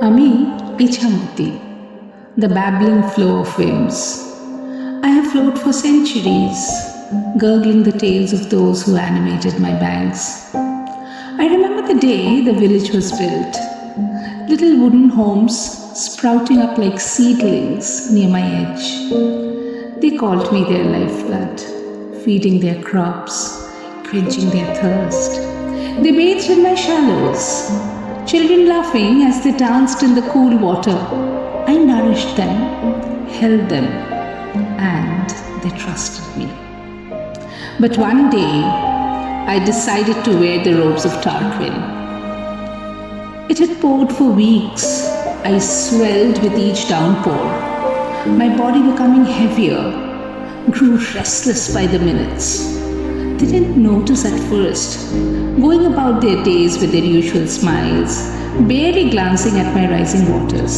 আমি Ichamati, the babbling flow of whims. I have flowed for centuries, gurgling the tales of those who animated my banks. I remember the day the village was built. Little wooden homes sprouting up like seedlings near my edge. They called me their lifeblood, feeding their crops, quenching their thirst. They bathed in my shallows, children laughing as they danced in the cool water. I nourished them, held them, and they trusted me. But one day, I decided to wear the robes of Tarquin. It had poured for weeks. I swelled with each downpour. My body becoming heavier, grew restless by the minutes. They didn't notice at first, going about their days with their usual smiles, barely glancing at my rising waters.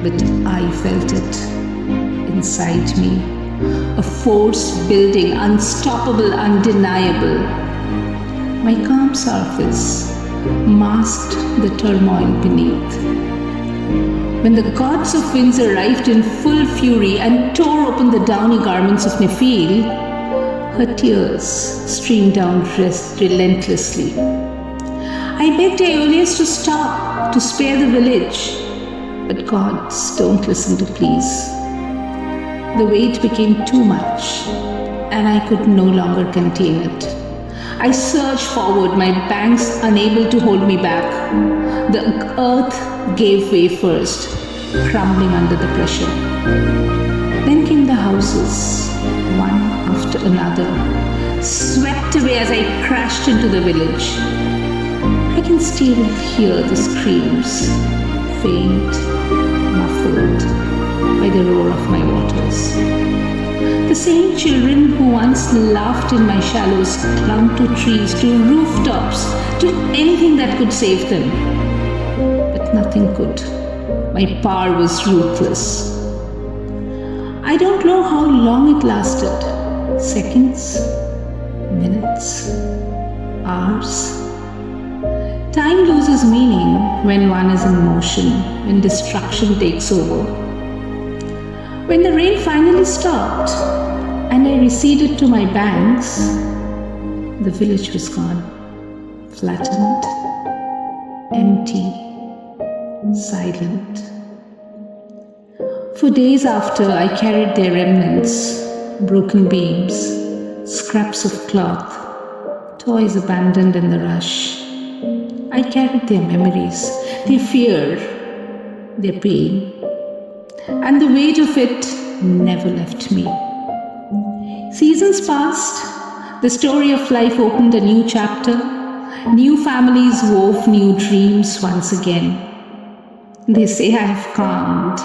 But I felt it inside me, a force building, unstoppable, undeniable. My calm surface masked the turmoil beneath. When the gods of winds arrived in full fury and tore open the downy garments of Nephil, her tears streamed down relentlessly. I begged Aeolus to stop, to spare the village, but gods don't listen to pleas. The weight became too much, and I could no longer contain it. I surged forward, my banks unable to hold me back. The earth gave way first, crumbling under the pressure. Then came the houses, one after another, swept away as I crashed into the village. I can still hear the screams, faint, muffled by the roar of my waters. The same children who once laughed in my shallows clung to trees, to rooftops, to anything that could save them. But nothing could. My power was ruthless. I don't know how long it lasted. Seconds, minutes, hours. Time loses meaning when one is in motion, when destruction takes over. When the rain finally stopped and I receded to my banks, the village was gone, flattened, empty, silent. For days after, I carried their remnants, broken beams, scraps of cloth, toys abandoned in the rush. I carried their memories, their fear, their pain, and the weight of it never left me. Seasons passed, the story of life opened a new chapter, new families wove new dreams once again. They say I have calmed,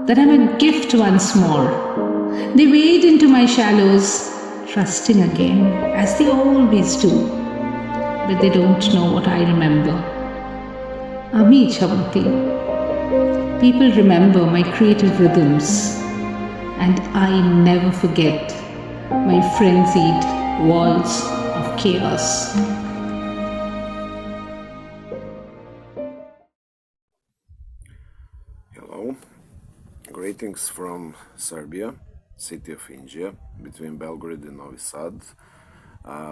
that I'm a gift once more. They wade into my shallows, trusting again, as they always do. But they don't know what I remember. Ami Ichhamati. People remember my creative rhythms, and I never forget my frenzied walls of chaos. Hello. Greetings from Serbia, city of India, between Belgrade and Novi Sad.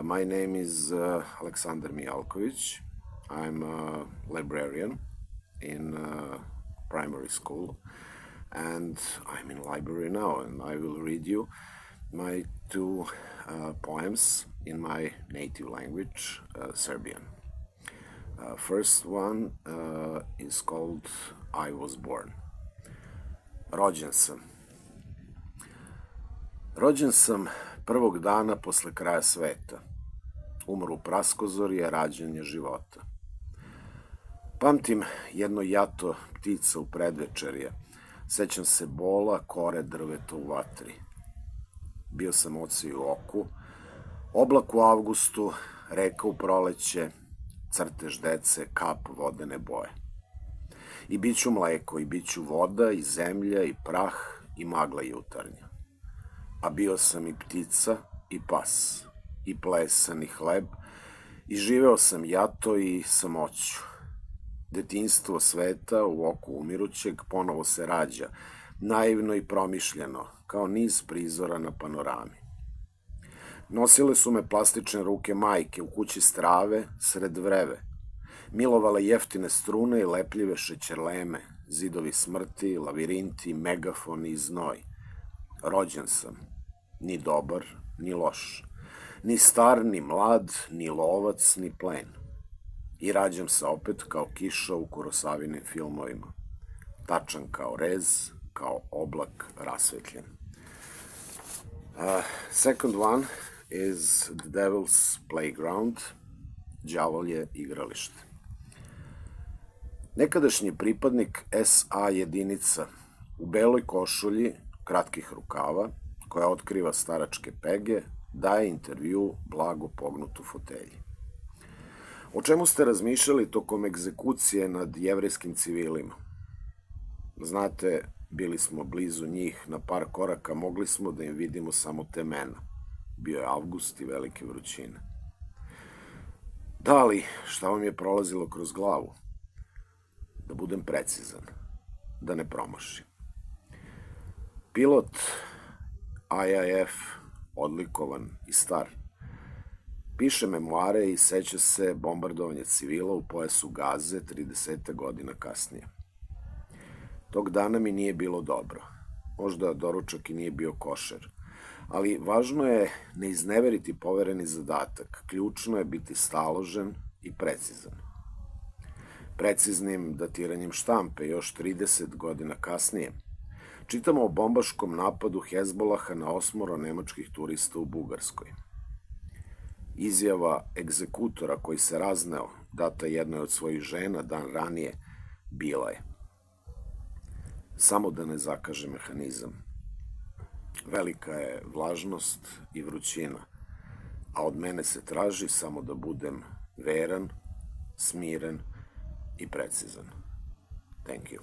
My name is Aleksandar Mijalkovic. I'm a librarian in primary school, and I'm in library now, and I will read you my two poems in my native language, Serbian. First one is called I Was Born. Rođen sam. Rođen sam prvog dana posle kraja sveta. Umru praskozorje, rađanje života. Pamtim jedno jato ptica u predvečerje. Sećam se bola, kore drveta u vatri. Bio sam oci u oku, oblak u avgustu, reka u proleće, crtež dece, kap vodene boje. I biću mleko, i biću voda, i zemlja, i prah, i magla jutarnja. A bio sam i ptica, i pas, i plesan, i hleb, i živeo sam jato i samoću. Detinjstvo sveta u oku umirućeg ponovo se rađa, naivno i promišljeno, kao niz prizora na panorami. Nosile su me plastične ruke majke u kući strave, sred vreve. Milovale jeftine strune i lepljive šećerleme, zidovi smrti, lavirinti, megafoni i znoj. Rođen sam, ni dobar, ni loš, ni star, ni mlad, ni lovac, ni plen. I rađam se opet kao kiša u Kurosavinim filmovima. Tačan kao rez, kao oblak rasvetljen. Second one is The Devil's Playground. Đavol je igralište. Nekadašnji pripadnik SA jedinica u beloj košulji, kratkih rukava, koja otkriva staračke pege, daje intervju blago pognutu fotelji. O čemu ste razmišljali tokom egzekucije nad jevrejskim civilima? Znate, bili smo blizu njih, na par koraka mogli smo da im vidimo samo temena. Bio je avgust i velike vrućine. Da li, šta vam je prolazilo kroz glavu? Da budem precizan, da ne promašim. Pilot IAF, odlikovan i star, piše memoare i seća se bombardovanja civila u pojasu Gaze 30 godina kasnije. Tog dana mi nije bilo dobro. Možda doručak i nije bio košer. Ali važno je ne izneveriti povereni zadatak. Ključno je biti staložen i precizan. Preciznim datiranjem štampe još 30 godina kasnije čitamo o bombaškom napadu Hezbolaha na 8 nemačkih turista u Bugarskoj. Izjava egzekutora koji se razneo, data jednoj od svojih žena dan ranije, bila je: samo da ne zakaže mehanizam. Velika je vlažnost i vrućina, a od mene se traži samo da budem veran, smiren i precizan. Thank you.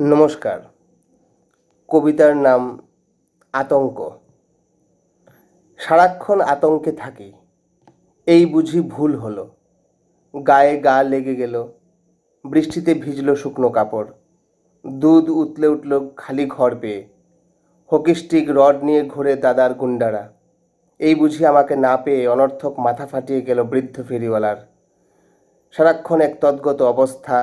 নমস্কার। কবিতার নাম আতঙ্ক। সারাক্ষণ আতঙ্কে থাকি, এই বুঝি ভুল হলো। গায়ে গা লেগে গেল, বৃষ্টিতে ভিজল শুকনো কাপড়, দুধ উতলে উঠল খালি ঘর পেয়ে, হকি স্টিক রড নিয়ে ঘুরে দাদার গুন্ডারা। এই বুঝি আমাকে না পেয়ে অনর্থক মাথা ফাটিয়ে গেল বৃদ্ধ ফেরিওয়ালার। সারাক্ষণ এক তদ্গত অবস্থা,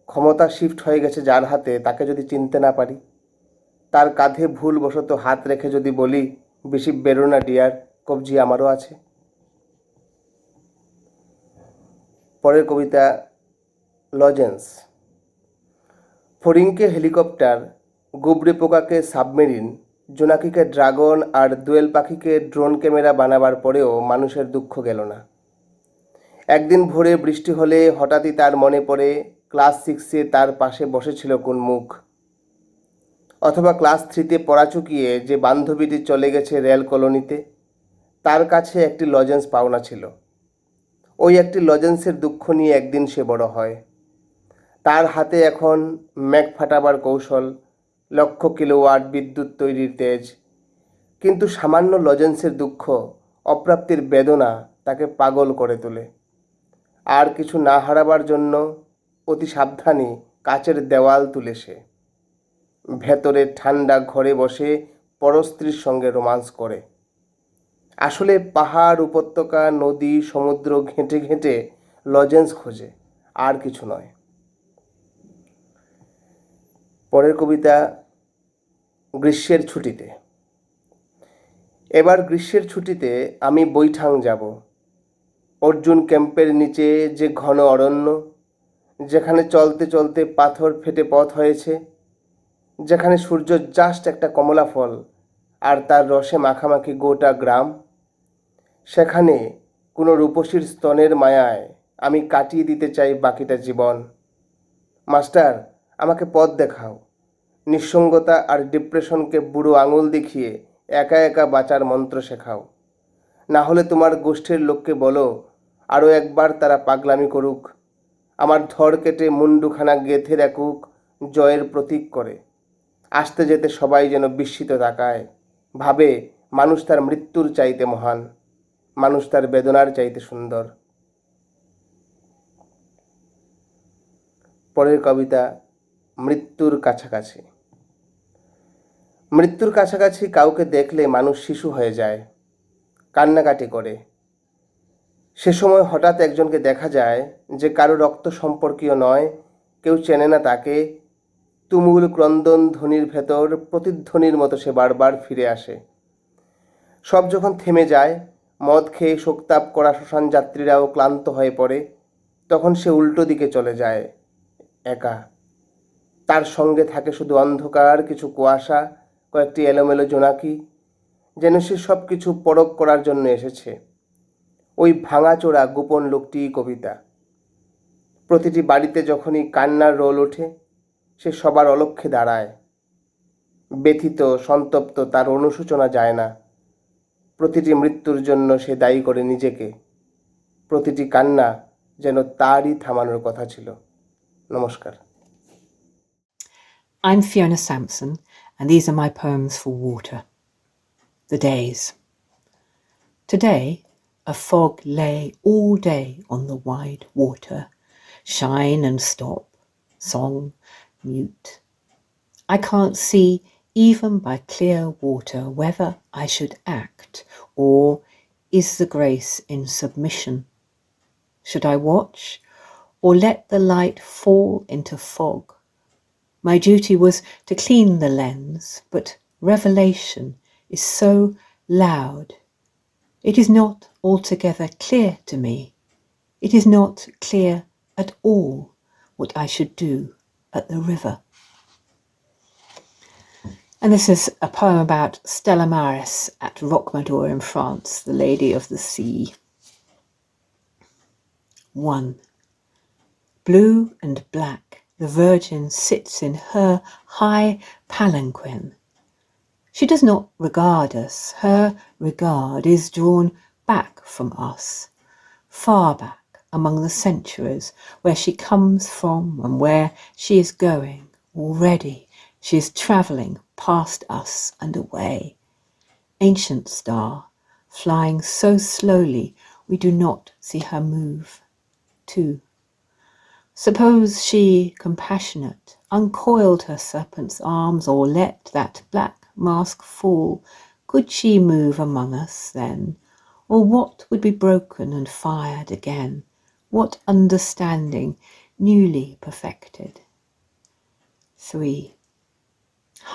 ক্ষমতা শিফট হয়ে গেছে যার হাতে, তাকে যদি চিনতে না পারি, তার কাঁধে ভুলবশত হাত রেখে যদি বলি, বেশি বেরো না ডিয়ার, কবজি আমারও আছে। পরের কবিতা লজেন্স। ফড়িংকে হেলিকপ্টার, গুবরে পোকাকে সাবমেরিন, জোনাকিকে ড্রাগন আর দোয়েল পাখিকে ড্রোন ক্যামেরা বানাবার পরেও মানুষের দুঃখ গেল না। একদিন ভোরে বৃষ্টি হলে হঠাৎই তার মনে পড়ে ক্লাস 6-এ তার পাশে বসেছিল কোন মুখ। অথবা ক্লাস 3-তে পড়া চুকিয়ে যে বান্ধবীটি চলে গেছে রেল কলোনিতে, তার কাছে একটি লজেন্স পাওনা ছিল। ওই একটি লজেন্সের দুঃখ নিয়ে একদিন সে বড় হয়। তার হাতে এখন ম্যাগ ফাটাবার কৌশল, লক্ষ কিলোওয়াট বিদ্যুৎ তৈরির তেজ। কিন্তু সামান্য লজেন্সের দুঃখ, অপ্রাপ্তির বেদনা তাকে পাগল করে তোলে। আর কিছু না হারাবার জন্য অতি সাবধানে কাচের দেওয়াল তুলে সে ভেতরে ঠান্ডা ঘরে বসে পরস্ত্রীর সঙ্গে রোমান্স করে। আসলে পাহাড়, উপত্যকা, নদী, সমুদ্র ঘেঁটে ঘেঁটে লজেন্স খোঁজে, আর কিছু নয়। পরের কবিতা গ্রীষ্মের ছুটিতে। এবার গ্রীষ্মের ছুটিতে আমি বৈঠাং যাব। অর্জুন ক্যাম্পের নিচে যে ঘন অরণ্য, যেখানে চলতে চলতে পাথর ফেটে পথ হয়েছে, যেখানে সূর্য জাস্ট একটা কমলা ফল আর তার রসে মাখামাখি গোটা গ্রাম, সেখানে কোনো রূপসীর স্তনের মায়ায় আমি কাটিয়ে দিতে চাই বাকিটা জীবন। মাস্টার, আমাকে পথ দেখাও। নিঃসঙ্গতা আর ডিপ্রেশনকে বুড়ো আঙুল দেখিয়ে একা একা বাঁচার মন্ত্র শেখাও। না হলে তোমার গোষ্ঠীর লোককে বলো আরও একবার তারা পাগলামি করুক, আমার ধর কেটে মুন্ডুখানা গেঁথে রাখুক জয়ের প্রতীক করে। আসতে যেতে সবাই যেন বিস্মিত তাকায়, ভাবে মানুষ তার মৃত্যুর চাইতে মহান, মানুষ তার বেদনার চাইতে সুন্দর। পরের কবিতা মৃত্যুর কাছাকাছি। মৃত্যুর কাছাকাছি কাউকে দেখলে মানুষ শিশু হয়ে যায়, কান্নাকাটি করে। সে সময় হঠাৎ একজনকে দেখা যায় যে কারো রক্ত সম্পর্কীয় নয়, কেউ চেনে না তাকে। তুমুল ক্রন্দন ধ্বনির ভেতর প্রতিধ্বনির মতো সে বারবার ফিরে আসে। সব যখন থেমে যায়, মদ খেয়ে শোকতাপ করা শ্মশান যাত্রীরাও ক্লান্ত হয়ে পড়ে, তখন সে উল্টো দিকে চলে যায়, একা। তার সঙ্গে থাকে শুধু অন্ধকার, কিছু কুয়াশা, কয়েকটি এলোমেলো জোনাকি, যেন সে সব কিছু পরখ করার জন্য এসেছে। ওই ভাঙাচোরা গোপন লোকটিই কবিতা। প্রতিটি বাড়িতে যখনই কান্নার রোল ওঠে, সে সবার অলক্ষ্যে দাঁড়ায়। ব্যথিত, সন্তপ্ত, তার অনুশোচনা যায় না। প্রতিটি মৃত্যুর জন্য সে দায়ী করে নিজেকে। প্রতিটি কান্না যেন তারই থামানোর কথা ছিল। নমস্কার। I'm Fiona Sampson, and these are my poems for water. The days. Today, a fog lay all day on the wide water, shine and stop, song, mute. I can't see, even by clear water, whether I should act, or is the grace in submission? Should I watch, or let the light fall into fog? My duty was to clean the lens, but revelation is so loud. It is not altogether clear to me. It is not clear at all what I should do at the river. And this is a poem about Stella Maris at Rocamadour in France, the Lady of the Sea. 1. Blue and black, the Virgin sits in her high palanquin. She does not regard us. Her regard is drawn back from us, far back among the centuries, where she comes from and where she is going. Already she is travelling past us and away. Ancient star, flying so slowly we do not see her move. 2. Suppose she, compassionate, uncoiled her serpent's arms or let that black mask fall. Could she move among us then? Or what would be broken and fired again? What understanding newly perfected? 3.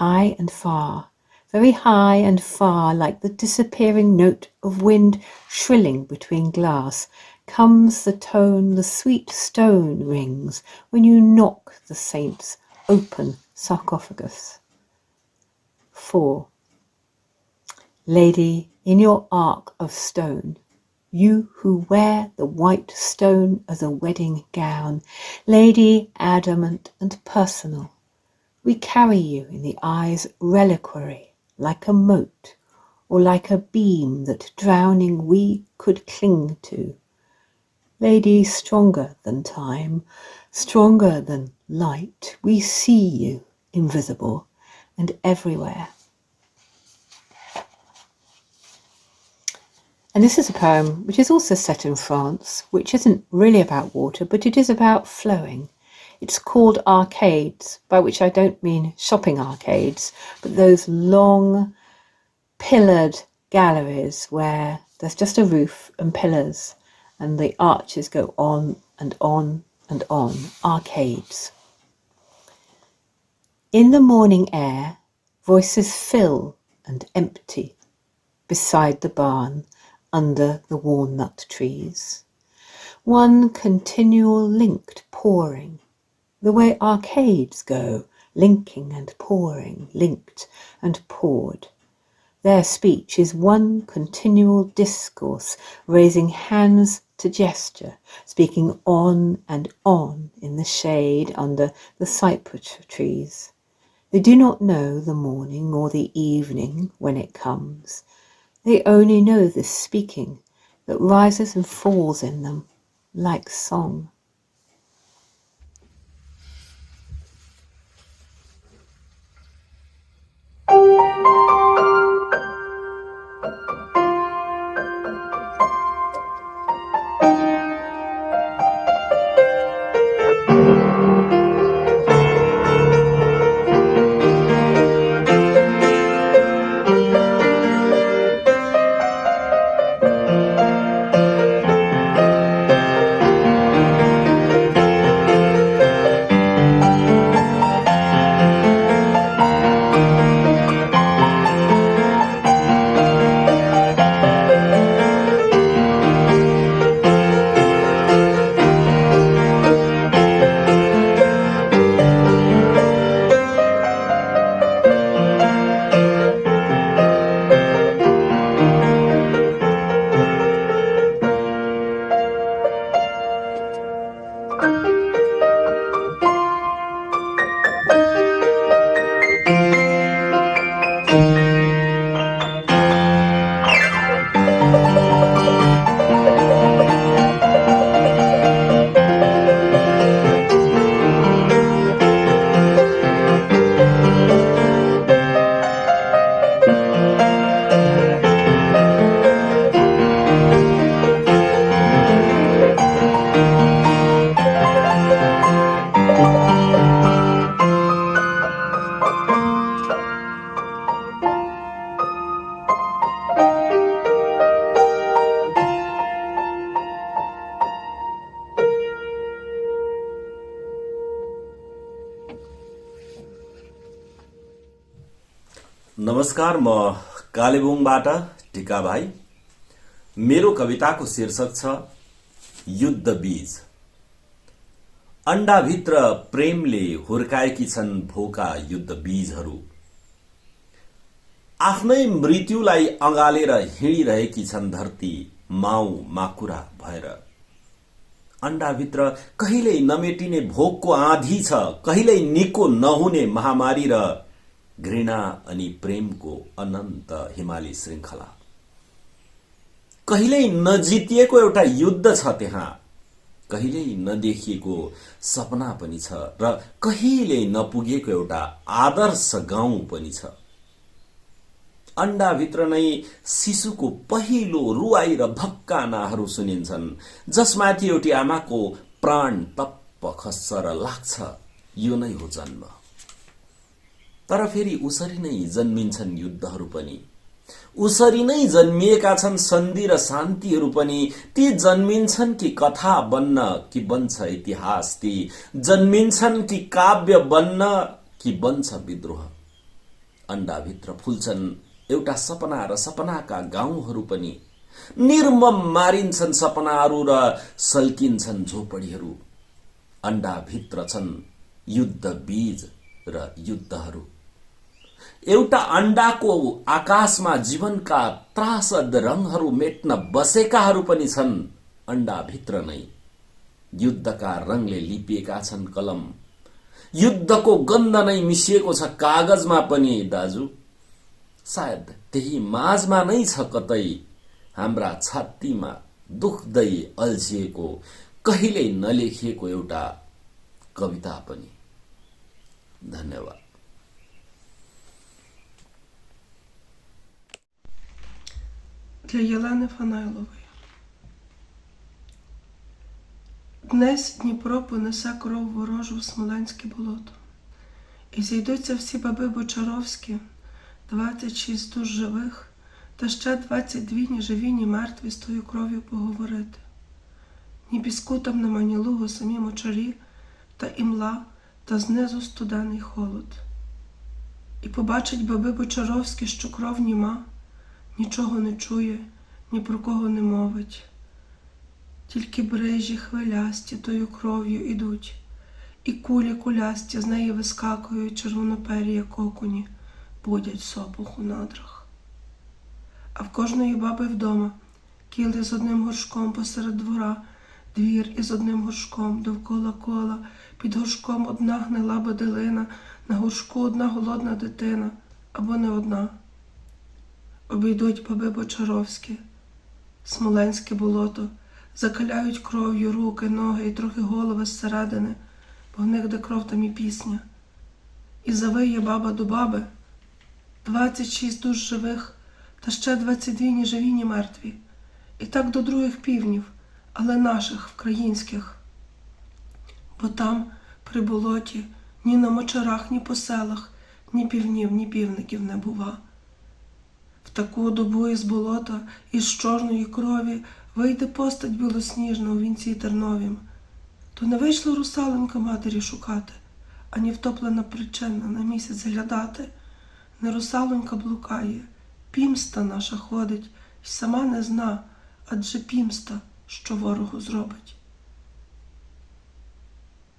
High and far, very high and far, like the disappearing note of wind shrilling between glass, comes the tone the sweet stone rings when you knock the saint's open sarcophagus. 4. Lady, in your ark of stone, you who wear the white stone as a wedding gown, lady adamant and personal, we carry you in the eye's reliquary like a moat, or like a beam that drowning we could cling to. Lady stronger than time, stronger than light, we see you, invisible and everywhere. And this is a poem which is also set in France, which isn't really about water, but it is about flowing. It's called Arcades, by which I don't mean shopping arcades, but those long pillared galleries where there's just a roof and pillars and the arches go on and on and on. Arcades. In the morning air, voices fill and empty beside the barn under the walnut trees. One continual linked pouring, the way arcades go, linking and pouring, linked and poured. Their speech is one continual discourse, raising hands to gesture, speaking on and on in the shade under the cypress trees. They do not know the morning or the evening when it comes. They only know this speaking that rises and falls in them like song. नमस्कार, म कालेबुङबाट टिका भाइ। मेरो कविताको शीर्षक छ युद्ध बीज। अण्डाभित्र प्रेमले हुर्काएकी छन् भोका युद्ध बीजहरू। आफ्नै मृत्युलाई अँगालेर हिँडिरहेकी छन् धरती माउ माकुरा भएर। अण्डाभित्र कहिल्यै नमेटिने भोकको आँधी छ, कहिल्यै निको नहुने महामारी र घृणा अनि प्रेमको अनन्त हिमाली श्रृङ्खला। कहिल्यै नजितिएको एउटा युद्ध छ त्यहाँ, कहिल्यै नदेखिएको सपना पनि छ र कहिल्यै नपुगेको एउटा आदर्श गाउँ पनि छ। अण्डाभित्र नै शिशुको पहिलो रुवाई र भक्कानाहरू सुनिन्छन्, जसमाथि एउटी आमाको प्राण तप्प खस्छ र लाग्छ यो नै हो जन्म। तर फेरि उसरी नै जन्मिन्छन् युद्धहरू पनि, उसरी नै जन्मिएका छन् सन्धि र शान्तिहरू पनि। ती जन्मिन्छन् कि कथा बन्न कि बन्छ इतिहास, ती जन्मिन्छन् कि काव्य बन्न कि बन्छ विद्रोह। अण्डाभित्र फुल्छन् एउटा सपना र सपनाका गाउँहरू पनि, निर्मम मारिन्छन् सपनाहरू र सल्किन्छन् झोपडीहरू। अण्डाभित्र छन् युद्ध बीज र युद्धहरू। एउटा अण्डाको आकाशमा जीवनका त्रासद रङहरू मेट्न बसेकाहरू पनि छन् अण्डाभित्र नै। युद्धका रङले लिपिएका छन् कलम, युद्धको गन्ध नै मिसिएको छ कागजमा पनि दाजु। सायद त्यही माझमा नै छ कतै हाम्रा छातीमा दुख्दै अल्झिएको कहिल्यै नलेखिएको एउटा कविता पनि। धन्यवाद। Для Єлени Фанайлової. Днесь Дніпро понесе кров ворожу в Смоленське болото. І зійдуться всі баби Бочаровські, 26 душ живих, та ще 22 ні живі, ні мертві з тою кров'ю поговорити. Ні піску там нема, ні лугу, самі мочарі, та імла, та знизу студений холод. І побачить баби Бочаровські, що кров німа, нічого не чує, ні про кого не мовить. Тільки брижі хвилясті тою кров'ю ідуть, і кулі кулясті з неї вискакують, червоноперії, як окуні, будять сопух у надрах. А в кожної баби вдома кіли з одним горшком посеред двора, двір із одним горшком, довкола кола, під горшком одна гнила баделина, на горшку одна голодна дитина, або не одна. Обійдуть баби Бочаровські, Смоленське болото, закаляють кров'ю руки, ноги і трохи голови зсередини, бо в них де кров, там і пісня. І завиє баба до баби, 26 душ живих, та ще 22 ні живі, ні мертві. І так до других півнів, але наших, українських. Бо там, при болоті, ні на мочарах, ні по селах, ні півнів, ні півників не бува. В таку добу із болота, із чорної крові, вийде постать білосніжна у вінці терновім. То не вийшла русаленька матері шукати, ані втоплена причина на місяць глядати. Не русалонька блукає, пімста наша ходить, й сама не зна, адже пімста, що ворогу зробить.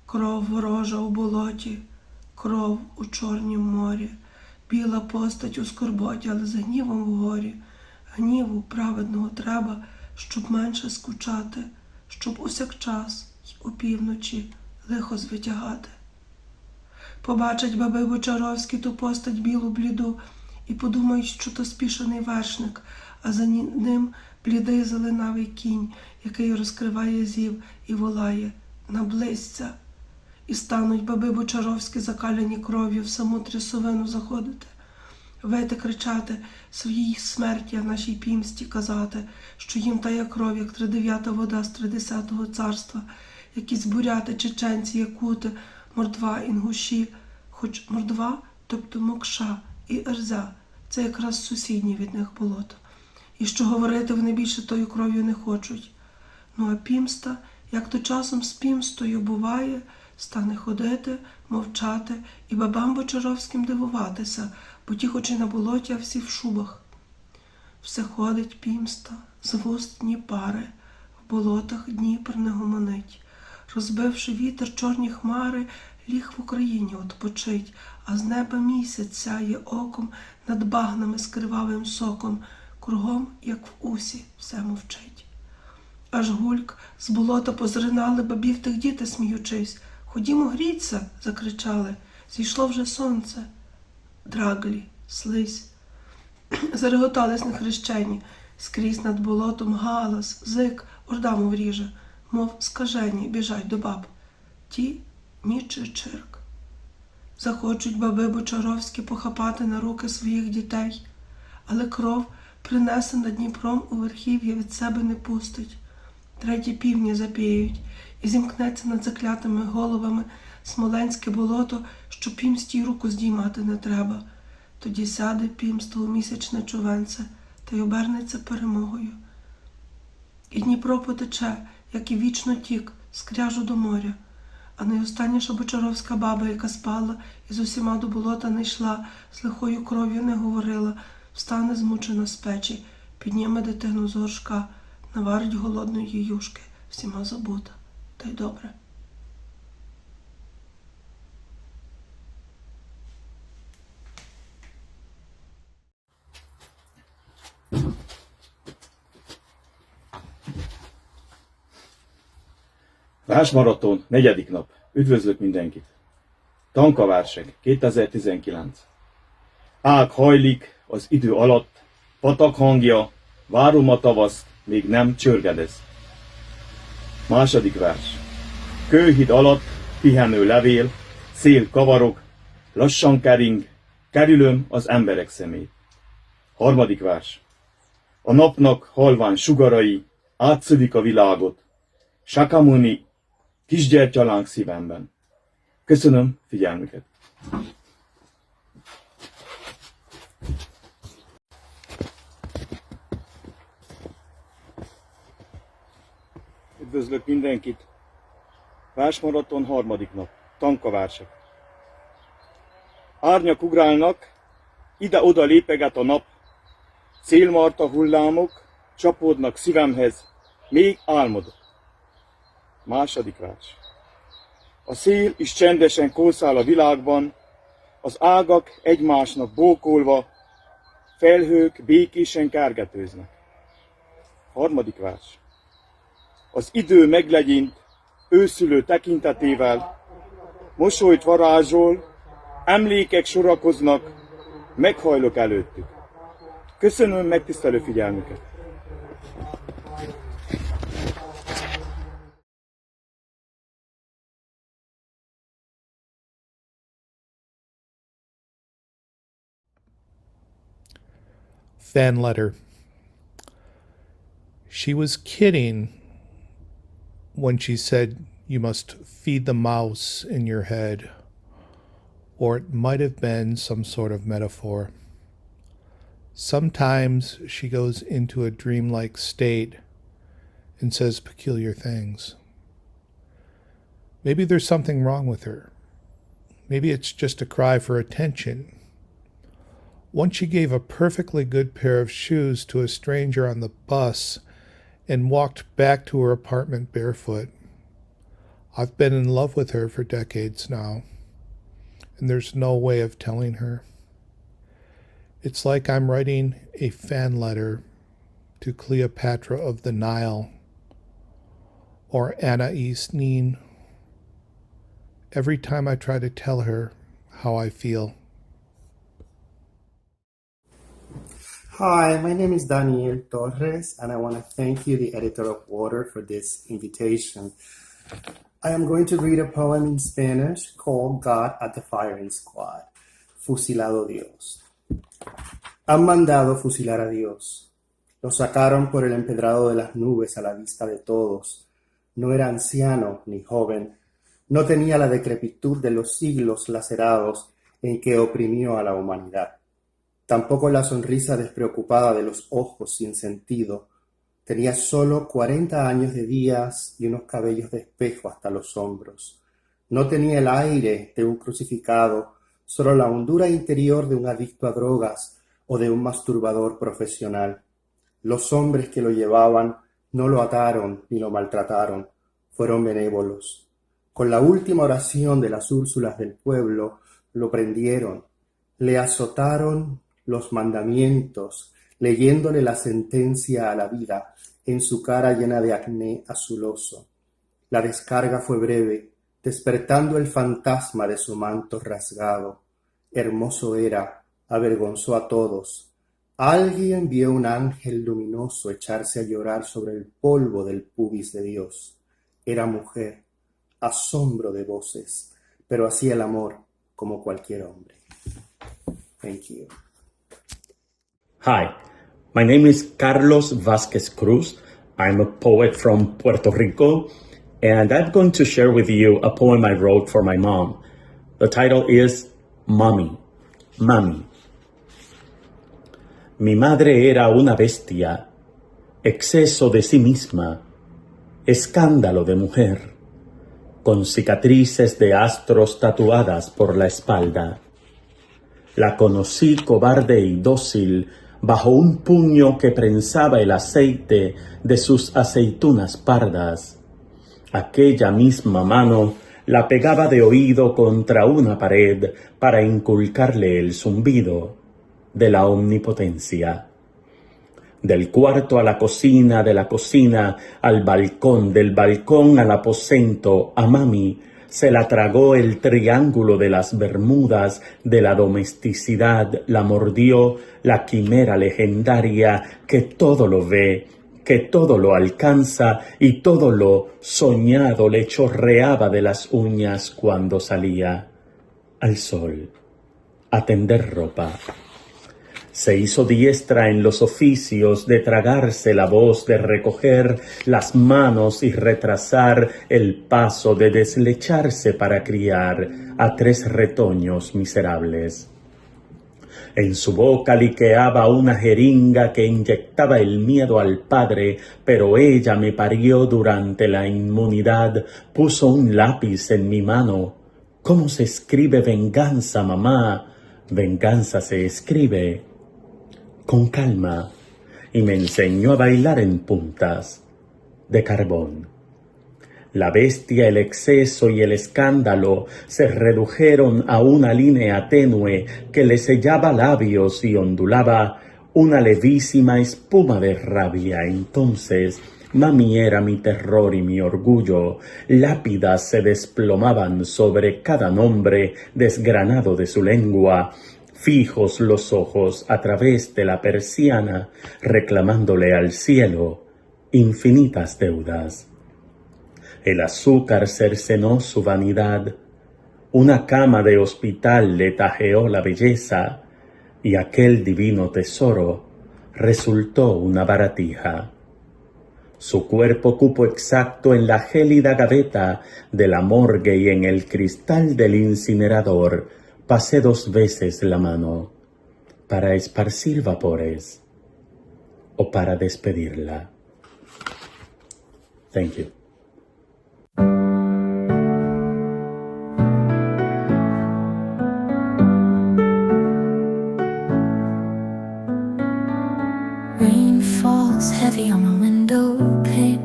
Кров ворожа у болоті, кров у чорнім морі, біла постать у скорботі, але з гнівом вгорі. Гніву праведного треба, щоб менше скучати, щоб усякчас й опівночі лихо звитягати. Побачать баби Бочаровські ту постать білу бліду, і подумають, що то спішений вершник, а за ним блідий зеленавий кінь, який розкриває зів і волає «Наблизься!» І стануть баби Бочаровські, закаляні кров'ю, в саму трясовину заходити, вити, кричати своїй смерті, а нашій пімсті казати, що їм тая кров, як 39-та вода з 30-го царства, якісь буряти, чеченці, якути, мордва, інгуші, хоч мордва, тобто мокша і ерза, це якраз сусідні від них болото. І що говорити, вони більше тою кров'ю не хочуть. Ну а пімста, як то часом з пімстою буває, стане ходити, мовчати і бабам Бочаровським дивуватися, бо ті хоч і на болоті, а всі в шубах. Все ходить пімста, з вуст дні пари, в болотах Дніпр не гомонить. Розбивши вітер чорні хмари, ліг в Україні отпочить, а з неба місяць сяє оком над багнами з кривавим соком, кругом, як в усі, все мовчить. Аж гульк з болота позринали бабів тих діти, сміючись. «Ходімо гріться!» – закричали. Зійшло вже сонце. Драглі, слизь. Зареготались нехрещені. Скрізь над болотом галас, зик, ордаму вріже, мов скажені, біжать до баб. Ті ніч і чирк. Захочуть баби Бочаровські похапати на руки своїх дітей, але кров, принесена Дніпром у верхів'я, від себе не пустить. Треті півні запіють, і зімкнеться над заклятими головами смоленське болото, що пімсті й руку здіймати не треба. Тоді сяде пімство у місячне човенце та й обернеться перемогою. І Дніпро потече, як і вічно тік, з кряжу до моря. А найостанніша Бочаровська баба, яка спала і з усіма до болота не йшла, з лихою кров'ю не говорила, встане змучена з печі, підніме дитину з горшка, наварить голодної юшки, всіма забута. Та й добре. Versmaraton, 4. nap. Üdvözlök mindenkit! Tankavárseg, 2019. Ág hajlik az idő alatt, patak hangja, várom a tavaszt, még nem csörgedez. Második vers. Kőhíd alatt pihenő levél, szél kavarog, lassan kering, kerülöm az emberek szemét. Harmadik vers. A napnak halvány sugarai átszövik a világot, Sakamuni kisgyertyalánk szívemben. Köszönöm figyelmüket! Üdvözlök mindenkit! Versmaraton 3. nap. Tankavárseg. Árnyak ugrálnak, ide-oda lépeget a nap, célmarta hullámok csapódnak szívemhez, még álmodok. Második vers. A szél is csendesen kószál a világban, az ágak egymásnak bókolva, felhők békésen kárgetőznek. Harmadik vers. Az idő meglegyint, őszülő tekintetével, mosolyt varázsol, emlékek sorakoznak, meghajlok előttük. Köszönöm megtisztelő figyelmüket! Fan letter. She was kidding when she said you must feed the mouse in your head, or it might have been some sort of metaphor. Sometimes she goes into a dreamlike state and says peculiar things. Maybe there's something wrong with her. Maybe it's just a cry for attention. Once she gave a perfectly good pair of shoes to a stranger on the bus and walked back to her apartment barefoot. I've been in love with her for decades now, and there's no way of telling her. It's like I'm writing a fan letter to Cleopatra of the Nile or Anais Nin every time I try to tell her how I feel. Hi, my name is Daniel Torres, and I want to thank you, the editor of Water, for this invitation. I am going to read a poem in Spanish called God at the Firing Squad, Fusilado Dios. Han mandado fusilar a Dios. Lo sacaron por el empedrado de las nubes a la vista de todos. No era anciano ni joven. No tenía la decrepitud de los siglos lacerados en que oprimió a la humanidad. Tampoco la sonrisa despreocupada de los ojos sin sentido. Tenía solo 40 años de días y unos cabellos de espejo hasta los hombros. No tenía el aire de un crucificado, solo la hondura interior de un adicto a drogas o de un masturbador profesional. Los hombres que lo llevaban no lo ataron ni lo maltrataron, fueron benévolos. Con la última oración de las Úrsulas del pueblo, lo prendieron, le azotaron los mandamientos, leyéndole la sentencia a la vida en su cara llena de acné azuloso. La descarga fue breve, despertando el fantasma de su manto rasgado. Hermoso era, avergonzó a todos. Alguien vio un ángel luminoso echarse a llorar sobre el polvo del pubis de Dios. Era mujer, asombro de voces, pero hacía el amor como cualquier hombre. Thank you. Hi, my name is Carlos Vazquez Cruz. I'm a poet from Puerto Rico, and I'm going to share with you a poem I wrote for my mom. The title is Mami. Mami. Mi madre era una bestia, exceso de sí misma, escándalo de mujer, con cicatrices de astros tatuadas por la espalda. La conocí cobarde y dócil bajo un puño que prensaba el aceite de sus aceitunas pardas. Aquella misma mano la pegaba de oído contra una pared para inculcarle el zumbido de la omnipotencia. Del cuarto a la cocina, de la cocina al balcón, del balcón al aposento, a mami se la tragó el triángulo de las Bermudas de la domesticidad, la mordió la quimera legendaria que todo lo ve, que todo lo alcanza y todo lo soñado le chorreaba de las uñas cuando salía al sol a tender ropa. Se hizo diestra en los oficios de tragarse la voz, de recoger las manos y retrasar el paso, de deslecharse para criar a 3 retoños miserables. En su boca liqueaba una jeringa que inyectaba el miedo al padre, pero ella me parió durante la inmunidad, puso un lápiz en mi mano. ¿Cómo se escribe venganza, mamá? Venganza se escribe con calma, y me enseñó a bailar en puntas de carbón. La bestia, el exceso y el escándalo se redujeron a una línea tenue que le sellaba labios y ondulaba una levísima espuma de rabia. Entonces, mami era mi terror y mi orgullo. Lápidas se desplomaban sobre cada nombre desgranado de su lengua. Fijos los ojos a través de la persiana, reclamándole al cielo infinitas deudas. El azúcar cercenó su vanidad, una cama de hospital le tajeó la belleza, y aquel divino tesoro resultó una baratija. Su cuerpo cupo exacto en la gélida gaveta de la morgue y en el cristal del incinerador. Pasé 2 veces la mano para esparcir vapores o para despedirla. Thank you. Rain falls heavy on my window pane,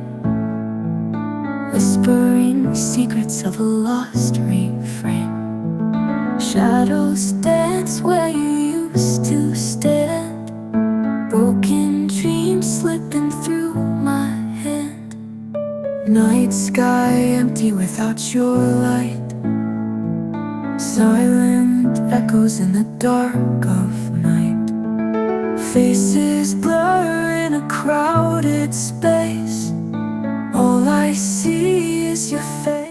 whispering secrets of a lost refrain. Shadows dance where you used to stand, broken dreams slipping through my hand. Night sky empty without your light, silent echoes in the dark of night. faces blur in a crowded space. All I see is your face.